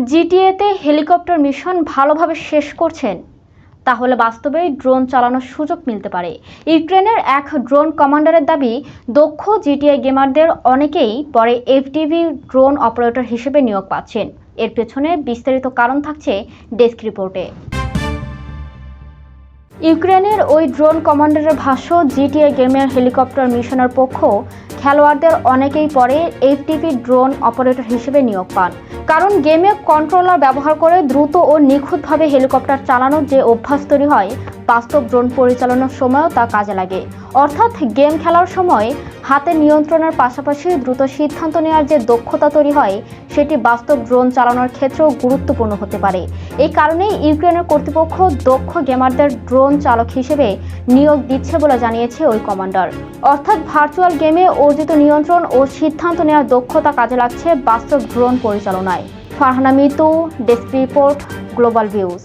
জিটিএতে helicopter mission ভালোভাবে শেষ করছেন, তাহলে বাস্তবেই ড্রোন চালানোর সুযোগ মিলতে পারে। ইউক্রেনের এক ড্রোন কমান্ডারের দাবি, দক্ষ জিটিএ গেমারদের অনেকেই পরে এফটিভি ড্রোন অপারেটর হিসেবে নিয়োগ পাচ্ছেন। এর পেছনে বিস্তারিত কারণ থাকছে ডেস্ক রিপোর্টে। ইউক্রেনের ওই ড্রোন কমান্ডারের ভাষ্য, জিটিএ গেমের হেলিকপ্টার মিশনের পক্ষ খেলোয়াড়দের অনেকেই পরে এফটিভি ড্রোন অপারেটর হিসেবে নিয়োগ পান। কারণ গেমে কন্ট্রোলার ব্যবহার করে দ্রুত ও নিখুঁতভাবে হেলিকপ্টার চালানোর যে অভ্যাস তৈরি হয়, বাস্তব ড্রোন পরিচালনার সময়ও তা কাজে লাগে। অর্থাৎ গেম খেলার সময় হাতে নিয়ন্ত্রণের পাশাপাশি দ্রুত সিদ্ধান্ত নেওয়ার যে দক্ষতা তৈরি হয়, সেটি বাস্তব ড্রোন চালানোর ক্ষেত্রেও গুরুত্বপূর্ণ হতে পারে। এই কারণেই ইউক্রেনের কর্তৃপক্ষ দক্ষ গেমারদের ড্রোন চালক হিসেবে নিয়োগ দিচ্ছে বলে জানিয়েছে ওই কমান্ডার। অর্থাৎ ভার্চুয়াল গেমে অর্জিত নিয়ন্ত্রণ ও সিদ্ধান্ত নেওয়ার দক্ষতা কাজে লাগছে বাস্তব ড্রোন পরিচালনায়। Farhana Mitu, desk report, global views.